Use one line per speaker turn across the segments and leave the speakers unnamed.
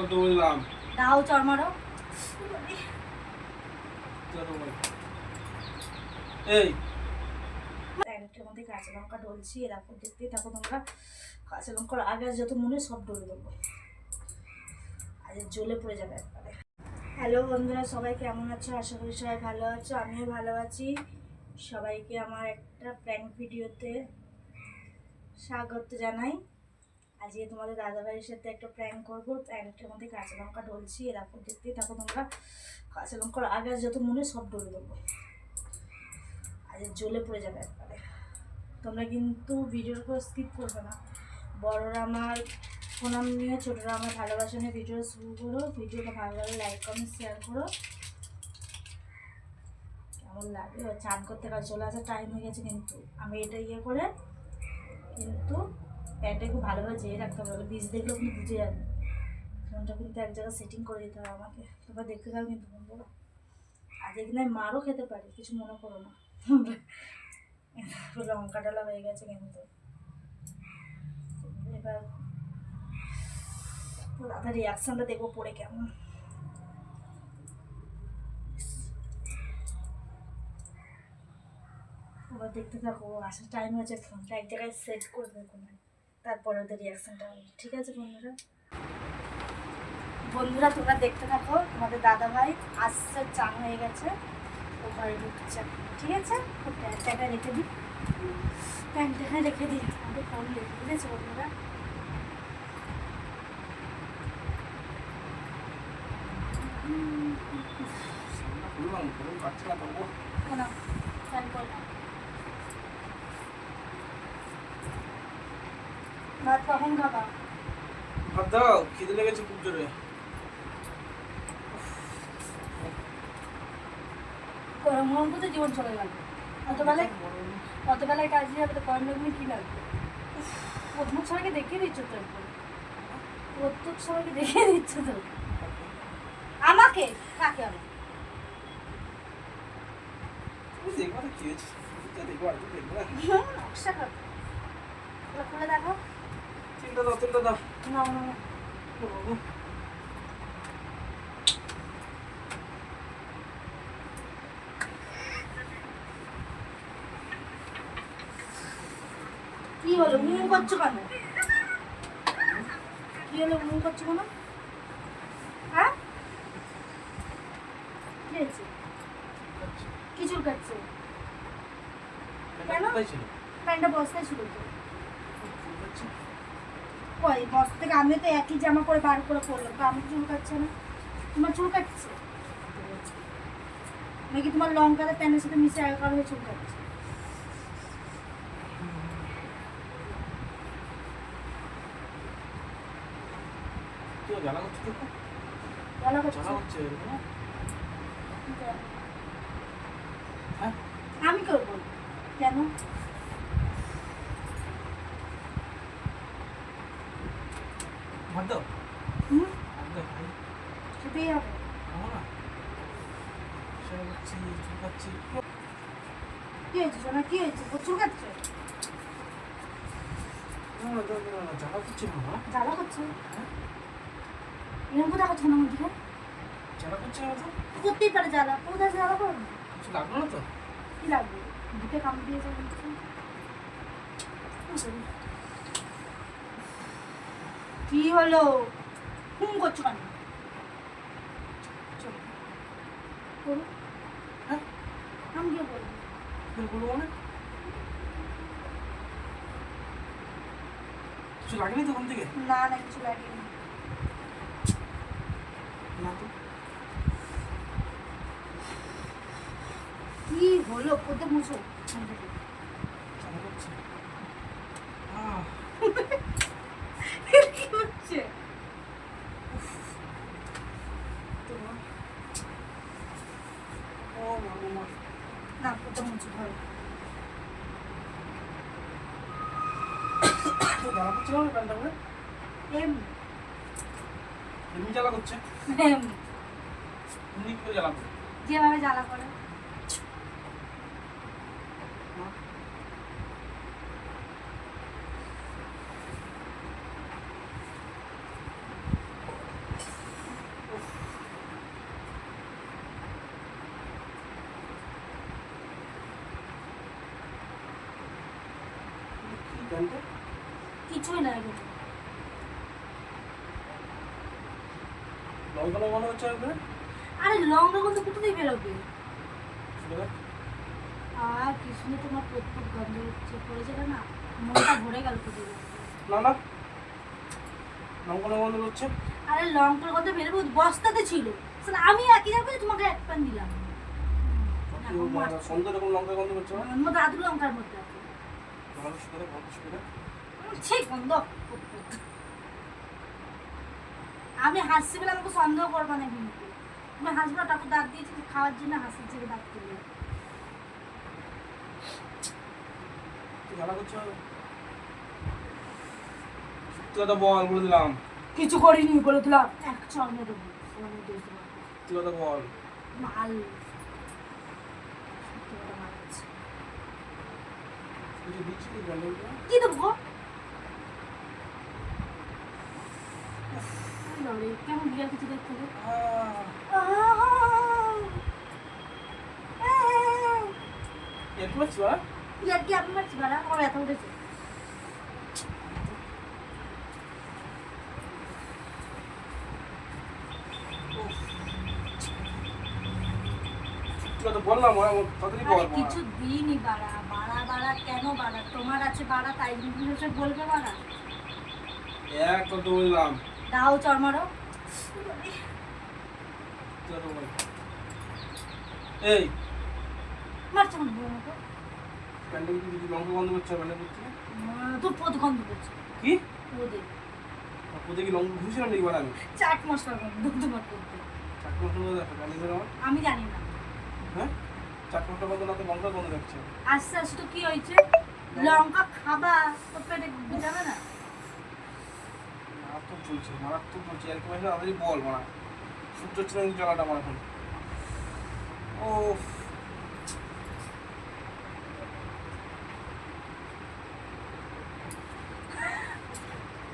তো বললাম
দাও চড় মারো।
এই
প্যান্টের মধ্যে কাঁচা লঙ্কা ঢলছি, এরকম দেখতেই থাকো তোমরা। কাঁচা লঙ্কার আগে যত মনে সব ডলে দেবো, আজ জ্বলে পড়ে যাবে একবারে। হ্যালো বন্ধুরা, সবাই কেমন আছো? আশা করি সবাই ভালো আছো, আমিও ভালো আছি। সবাইকে আমার একটা প্র্যাঙ্ক ভিডিওতে স্বাগত জানাই। আজকে তোমাদের দাদাভাইয়ের সাথে একটা প্র্যাঙ্ক করবো। প্র্যাঙ্কের মধ্যে কাঁচা লঙ্কা ঢলছি, এরকম দেখতেই থাকো তোমরা। কাঁচা লঙ্কার আগে যত মনে সব ডলে দেবো, আজ জ্বলে পড়ে যাবে একবারে। তোমরা কিন্তু ভিডিওর পর স্কিপ করবে না। বড়রা আমার প্রণাম নিয়ে, ছোটরা আমার ভালোবাসা নিয়ে ভিডিও শুরু করো। ভিডিওটা ভালো লাগলে লাইক কমেন্ট শেয়ার করো। কেমন লাগে? চান করতে কাজ চলে আসার টাইম হয়ে গেছে, কিন্তু আমি এটা করে কিন্তু প্যান্টটা খুব ভালোভাবে যেয়ে রাখতে হবে, বীজ দেখলেও কিন্তু বুঝে যাবে। ফোনটা কিন্তু এক জায়গায় সেটিং করে দিতে হবে আমাকে। তোমরা দেখতে থাকো কিন্তু বন্ধুরা। আজ এখানে মারও খেতে পারি, কিছু মনে করো না। লঙ্কা ডালা হয়ে গেছে কিন্তু। এবার দাদা রিয়াকশনটা দেখবো পরে কেমন। ওরা দেখতে থাকো, আসার টাইম হয়েছে, ফোনটা এক জায়গায় সেট করে দেখো না, তারপরে ওদের রিয়াকশনটা হবে। ঠিক আছে বন্ধুরা? বন্ধুরা তোমরা দেখতে থাকো, তোমাদের দাদা ভাই আসছে, চান হয়ে গেছে, ও ঘরে ঢুকছে। ঠিক আছে, প্যান্টটাকে রেখে দিই, প্যান্টটাকে রেখে দিই, আমাদের ফোন রেখে দিয়েছে বন্ধুরা। ভাত কখন খাবা?
ভাত দাও, খিদে লেগেছে খুব জোরে।
গরম গরম তো জীবন চলে গেল। অতবেলায় কাজ দিয়ে হবে তো গরম লাগলে কী লাগবে? প্রত্যেক সবাইকে দেখিয়ে দিচ্ছ তো, একবার প্রত্যেক সবাইকে দেখিয়ে দিচ্ছ তো। আমাকে কাকে? আমি
দেখবো না কি হয়েছে, দেখবো আর দেখবো না।
নকশা কর, খুলে দেখো।
তিনটা দাও, তিনটা দাও।
না না না, কি হলো মুখ করছো কেন? কি হলো মুখ করছো কেন? হ্যাঁ কি হয়েছে? কি চুলকাচ্ছে কেন? প্যান্টটা বস্তায় ছিল তো। কই বস্তা থেকে? আমি তো একই জামা করে বার করে পরলাম, তো আমি চুলকাচ্ছে না? তোমার চুলকাচ্ছে নাকি তোমার লঙ্কাতে প্যান্টের সাথে মিশে একাকার হয়ে চুলকাচ্ছে?
জ্বালা করছে তো,
জ্বালা
জ্বালা
করছে?
হচ্ছে এরকম। হ্যাঁ
আমি কেউ বলবো কেন?
ভাত দাও,
হুম,
ভাত দাও, ভাই।
খেতেই হবে।
খাবো না, জ্বালা করছি, চুলকাচ্ছি।
কি হয়েছে সোনা? কি হয়েছে? চুলকাচ্ছে?
না না দাও, না না, জ্বালা করছে বাবা।
জ্বালা করছে?
হ্যাঁ
এরকম কোথাও করছে না আমাকে?
জ্বালা করছে না তো,
করতেই পারে জ্বালা, কোথায় জ্বালা করবে?
কিছু লাগলো না তো?
কি লাগবে? বুকে কামড় দিয়েছে বলছে। কি হলো? হুম করছো কেন? চলো করো।
হ্যাঁ
আমি কি বলবো?
বলবো মানে কিছু লাগেনি তো ওখান থেকে?
না না, কিছু লাগেনি।
না তো।
কি হলো? কোথায় মুছো?
জ্বালা করছে।
কি হচ্ছে?
ও মামা,
না কোথায় মুছো? ধরো।
তো জ্বালা করছে না প্যান্টটা করে?
এমনি
এমনি জ্বালা করছে?
এমনি
এমনি করে জ্বালা করে?
যেভাবে জ্বালা করে।
গন্ধ
কিছুই না কিন্তু
লঙ্কা মনে হচ্ছে আপনার
আরে লঙ্কা গন্ধ কোথা থেকে বেরোবে
শুনে
আর কি শুনে তোমার প্রত্যেক গন্ধ হচ্ছে পড়েছে না মনটা ভরে গেল প্রতি
না না লঙ্কা গন্ধ হচ্ছে
আরে লঙ্কার গন্ধ বেরোবে বস্তাতে ছিল আমি একই যাবো তোমাকে এক প্যান দিলাম
সুন্দর রকম লঙ্কা গন্ধ হচ্ছে
ওর মধ্যে আদু লঙ্কার মধ্যে আছে
ভালো শুনে ভালো শুনে
সেই গন্ধ আমি হাসছি বলে আমাকে সন্দেহ করবো না কিন্তু তুমি হাসবো টাকা দাঁত দিয়েছি খাওয়ার জন্য হাসি ছেড়ে দাঁত করলে
ঝালা করছে সত্যি কথা বল বলে দিলাম
কিছু করিনি বলে দিলাম এক চর্মে দেবো
সত্যি কথা বল
মাল সত্যি কথা মাল আছে
কিছু দিচ্ছি কি গন্ধ
কি দেবো কেমন বিয়ার কিছু দেখতে হবে
একটু পাচ্ছি বা
বিয়ার কি আপনি পাচ্ছি বাড়া আমার ব্যথা উঠেছে
বললাম তাড়াতাড়ি বল
কিছু দিইনি বাড়া বাড়া বাড়া কেন বাড়া তোমার আছে বাড়া তাই তুমি বলবে বাড়া
এক কথা বললাম
দাও চরমারো
এই
মারছো না বলো তো
প্যান্ডেল কি লঙ্কা গন্ধ করছে প্যান্ডেল করছে
তোর পদ গন্ধ করছে
কি
পদে
পদে কি লঙ্কা ঘুষিলাম নাকি বার আমি
চাট মশলা গন্ধ তোমার করতে
চাট মশলা দেখো প্যান্ডেল আমার
আমি জানি না
হ্যাঁ চাট মশলা গন্ধ না তো লঙ্কা গন্ধ দেখছে
আস্তে আস্তে তো কি হয়েছে লঙ্কা খাবা তো পেটে যাবে না
মারাত্মক চলছে মারাত্মক চলছে আর কি মানে আমাদেরই বল মারা সূর্য হচ্ছে না জ্বালাটা আমার এখন ও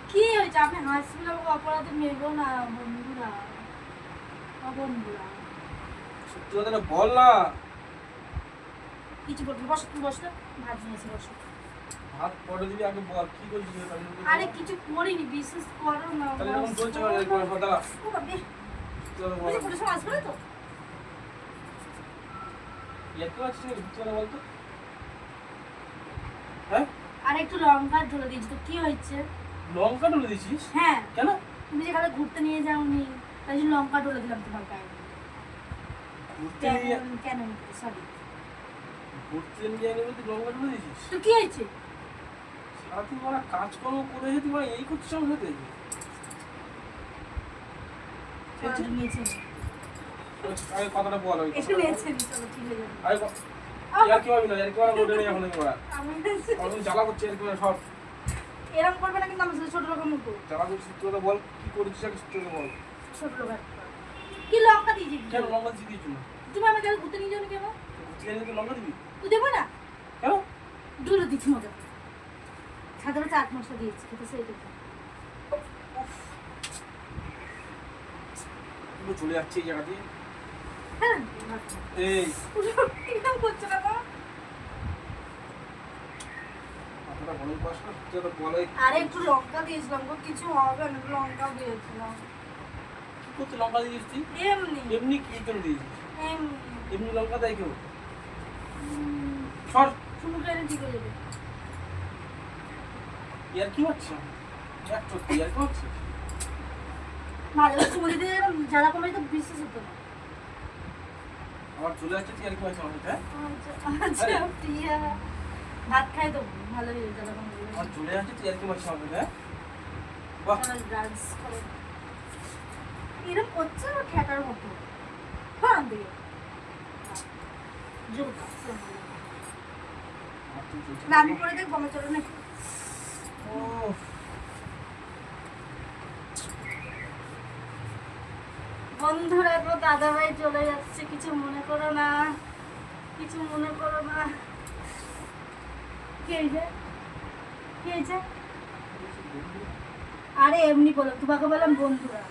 কি হয়েছে আপনি হাসলে অপরাধে মেরবো না বন্ধুরা বন্ধুরা
সত্যি কথাটা বল না
কিছু বলতে বসো তুমি বসো ভাত নিয়েছি বসো
ভাত পরে যদি আগে বল কি করছিস
আরে কিছু করিনি বিশেষ করো না
তাহলে এরকম চলছে না এরকম কথা
ও বাবা কিছু পুলিশ আসবে তো
একটু আছিস না সত্যি কথা বলতো হ্যাঁ
আর একটু লঙ্কা ঢেলে দিয়েছি তো কি হয়েছে
লঙ্কা ঢেলে দিয়েছিস
হ্যাঁ
কেন
তুমি যেখানে ঘুরতে নিয়ে যাওনি তাই জন্য লঙ্কা ঢেলে দিলাম তোমার গায়ে
ঘুরতে নিয়ে
কেন সরি
ঘুরতে নিয়ে গেলে তুই লঙ্কা ঢেলে দিয়েছিস
তো কি হয়েছে
সারাদিন মানে কাজকর্ম করে এসে তুই মানে এই করছিস আমার সাথে
নিয়েছে
আগে কথাটা বল আমি
একটু নিয়েছে চলো ঠিক হয়ে যাবে
আরে ইয়ার কি ভাবি না ইয়ার কি ভাবি ওটা নেই এখন এবার
আমি
আমি জ্বালা করছি আর কি সব
এরকম করবে না কিন্তু আমি ছোট লোকের মতো
জ্বালা করছি সত্যি কথা বল কি করেছিস আগে সত্যি কথা বল
ছোট লোক কি লঙ্কা দিয়েছি
কেন লঙ্কা দিয়ে দিয়েছিল
তুমি আমাকে ঘুরতে নিয়ে যাও কেন
ঘুরতে গেলে তো লঙ্কা দিবি
তুই দেবো না
কেন
ডুলে দিচ্ছি মজা সাধারণ চাট মশলা দিয়েছি কিন্তু সেই দেখো
পুরো চলে যাচ্ছে এই জায়গা দিয়ে
হ্যাঁ
এই
কিরকম করছো না
মাথাটা গরম করাস না সত্যি কথা বলে
আরে একটু লঙ্কা দিয়েছিলাম গো কিছু হবে না লঙ্কা দিয়েছিলাম
কি করতে লঙ্কা দিয়েছিস তুই
এমনি
এমনি কি কেন দিয়েছিস
এমনি
এমনি লঙ্কা দেয় কেউ সর
শুরু করে ঠিক হয়ে যাবে
ইয়ার কি হচ্ছে এক সত্যি ইয়ার কি হচ্ছে
মাঝে চুমুলি দিয়ে যারা কমে তো বিশ্বাস হতো না
আমার চলে যাচ্ছে তুই আর কি হচ্ছে আমার সাথে
আচ্ছা প্রিয়া ভাত খাই তো ভালো হয়ে যাবে কমে
আমার চলে যাচ্ছে তুই আর কি হচ্ছে আমার সাথে বাহ
ডান্স করে এরকম করছে না খ্যাটার মতো হ্যাঁ দিয়ে যোগ না আমি করে দেখ বমে চলো না
ও
বন্ধুরা তো দাদা ভাই চলে যাচ্ছে কিছু মনে করো না কিছু মনে করো না কি হয়েছে কি হয়েছে আরে এমনি বলো তোমাকে বললাম বন্ধুরা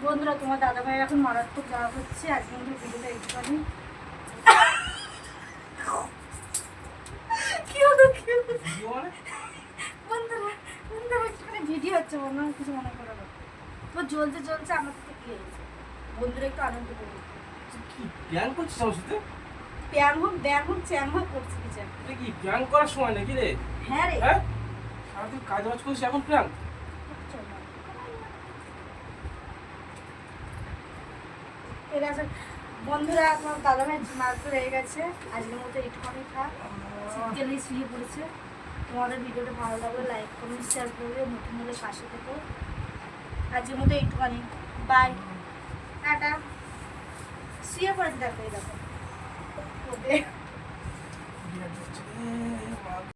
বন্ধুরা তোমার দাদা ভাই এখন মারাত্মক যাওয়া হচ্ছে আজকে কিন্তু ভিডিওটা একটুখানি কিছু মনে করো না। তোমার জ্বলতে জ্বলছে আমার থেকে কি হয়েছে, বন্ধুরা একটু আনন্দ করবে।
তুই কি প্ল্যান করছিস আমার সাথে?
প্যান হোক ব্যান হোক চ্যান হোক করছে কিছু একটা।
তুই কি প্ল্যান করার সময় নাকি রে?
হ্যাঁ রে।
হ্যাঁ, সারাদিন কাজ বাজ করছিস, এখন প্ল্যান?
ঠিক আছে বন্ধুরা, তোমার দাদা ভাই মাছ হয়ে গেছে, আজকের মতো একটুখানি থাক, শীতকালে শুয়ে পড়েছে। তোমাদের ভিডিওটা ভালো লাগলে লাইক কমেন্ট শেয়ার করবে, নতুন হলে পাশে থেকো। আজকের মতো একটুখানি বাই, টাটা। শুয়ে পড়েছে, দেখো এই দেখো।